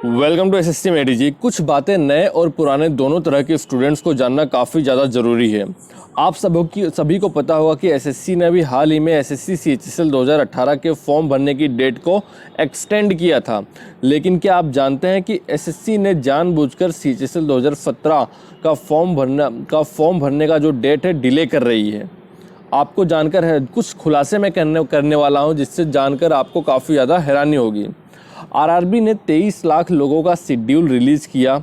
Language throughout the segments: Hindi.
वेलकम टू एसएससी मेडी जी। कुछ बातें नए और पुराने दोनों तरह के स्टूडेंट्स को जानना काफ़ी ज़्यादा ज़रूरी है। आप सभी को पता होगा कि एसएससी ने अभी हाल ही में एसएससी सीएचएसएल 2018 के फॉर्म भरने की डेट को एक्सटेंड किया था। लेकिन क्या आप जानते हैं कि एसएससी ने जानबूझकर सीएचएसएल 2017 का फॉर्म भरने का जो डेट है डिले कर रही है। आपको जानकर है कुछ खुलासे मैं करने वाला हूँ, जिससे जानकर आपको काफ़ी ज़्यादा हैरानी होगी। आरआरबी ने 23 लाख लोगों का शेड्यूल रिलीज़ किया,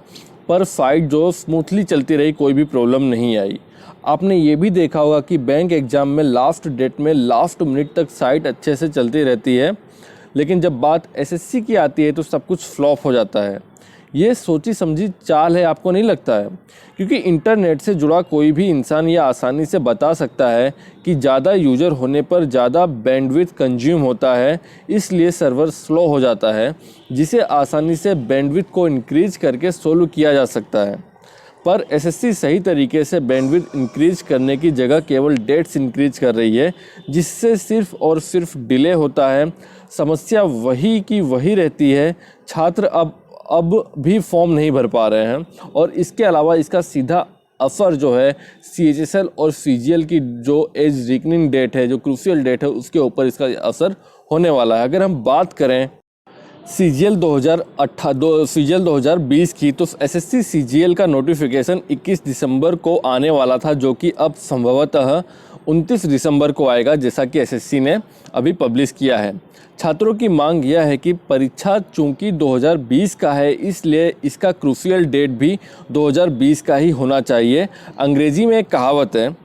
पर फाइट जो स्मूथली चलती रही, कोई भी प्रॉब्लम नहीं आई। आपने ये भी देखा होगा कि बैंक एग्ज़ाम में लास्ट डेट में लास्ट मिनट तक साइट अच्छे से चलती रहती है, लेकिन जब बात एसएससी की आती है तो सब कुछ फ्लॉप हो जाता है। ये सोची समझी चाल है, आपको नहीं लगता है? क्योंकि इंटरनेट से जुड़ा कोई भी इंसान यह आसानी से बता सकता है कि ज़्यादा यूज़र होने पर ज़्यादा बैंडविड्थ कंज्यूम होता है, इसलिए सर्वर स्लो हो जाता है, जिसे आसानी से बैंडविड्थ को इंक्रीज करके सोल्व किया जा सकता है। पर एसएससी सही तरीके से बैंडविड्थ इंक्रीज करने की जगह केवल डेट्स इंक्रीज कर रही है, जिससे सिर्फ और सिर्फ डिले होता है। समस्या वही की वही रहती है। छात्र अब भी फॉर्म नहीं भर पा रहे हैं, और इसके अलावा इसका सीधा असर जो है सीएचएसएल और सीजीएल की जो एज रिकनिंग डेट है, जो क्रूशियल डेट है, उसके ऊपर इसका असर होने वाला है। अगर हम बात करें सीजीएल 2020 की, तो एसएससी सीजीएल का नोटिफिकेशन 21 दिसंबर को आने वाला था, जो कि अब संभवतः 29 दिसंबर को आएगा, जैसा कि एसएससी ने अभी पब्लिश किया है। छात्रों की मांग यह है कि परीक्षा चूंकि 2020 का है, इसलिए इसका क्रूशियल डेट भी 2020 का ही होना चाहिए। अंग्रेजी में एक कहावत है,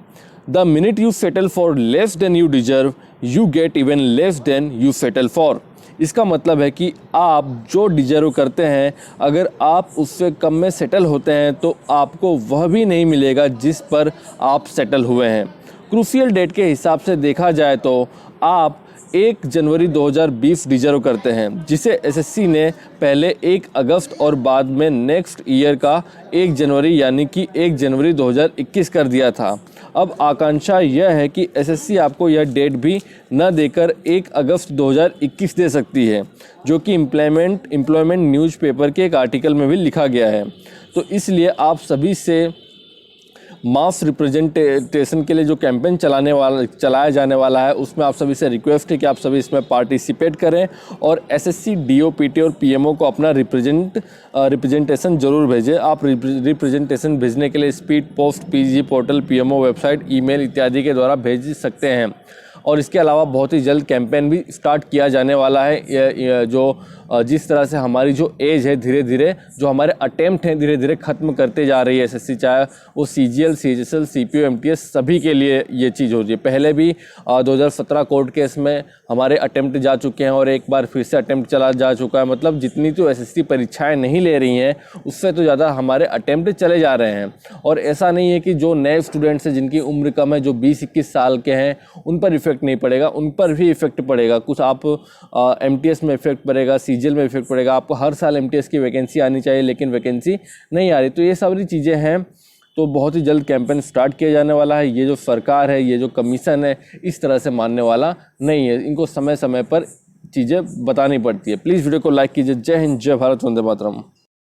the minute you settle for less than you deserve, you get even less than you settle for. इसका मतलब है कि आप जो डिजर्व करते हैं, अगर आप उससे कम में सेटल होते हैं तो आपको वह भी नहीं मिलेगा जिस पर आप सेटल हुए हैं। क्रूशियल डेट के हिसाब से देखा जाए तो आप 1 जनवरी 2020 डिजर्व करते हैं, जिसे एसएससी ने पहले 1 अगस्त और बाद में नेक्स्ट ईयर का 1 जनवरी यानी कि 1 जनवरी 2021 कर दिया था। अब आकांक्षा यह है कि एसएससी आपको यह डेट भी न देकर 1 अगस्त 2021 दे सकती है, जो कि एम्प्लॉयमेंट न्यूज़पेपर के एक आर्टिकल में भी लिखा गया है। तो इसलिए आप सभी से मास रिप्रेजेंटेशन के लिए जो कैंपेन चलाया जाने वाला है, उसमें आप सभी से रिक्वेस्ट है कि आप सभी इसमें पार्टिसिपेट करें और एसएससी, डीओ, पीटी और पीएमओ को अपना रिप्रेजेंटेशन जरूर भेजें। आप रिप्रेजेंटेशन भेजने के लिए speed post, PG portal, PMO website, email इत्यादि के द्वारा भेज सकते हैं। और इसके अलावा बहुत ही जल्द कैंपेन भी स्टार्ट किया जाने वाला है। जिस तरह से हमारी जो एज है, धीरे धीरे जो हमारे अटेम्प्ट हैं, धीरे धीरे ख़त्म करते जा रही है एसएससी, चाहे वो सीजीएल, सीएचएसएल, सीपीओ, एमटीएस, सभी के लिए ये चीज़ हो रही है। पहले भी 2017 कोर्ट केस में हमारे अटेम्प्ट जा चुके हैं और एक बार फिर से अटेम्प्ट चला जा चुका है। मतलब जितनी तो एसएससी परीक्षाएँ नहीं ले रही हैं, उससे तो ज़्यादा हमारे अटेम्प्ट चले जा रहे हैं। और ऐसा नहीं है कि जो नए स्टूडेंट्स हैं, जिनकी उम्र कम है, जो 20-21 साल के हैं, उन पर इफेक्ट नहीं पड़ेगा, उन पर भी इफेक्ट पड़ेगा। कुछ आप एमटीएस में इफेक्ट पड़ेगा, सीजीएल में इफेक्ट पड़ेगा। आपको हर साल एमटीएस की वैकेंसी आनी चाहिए, लेकिन वैकेंसी नहीं आ रही। तो ये सारी चीज़ें हैं। तो बहुत ही जल्द कैंपेन स्टार्ट किया जाने वाला है। ये जो सरकार है, ये जो कमीशन है, इस तरह से मानने वाला नहीं है। इनको समय समय पर चीज़ें बतानी पड़ती है। प्लीज़ वीडियो को लाइक कीजिए। जय हिंद, जय भारत, वंदे मातरम।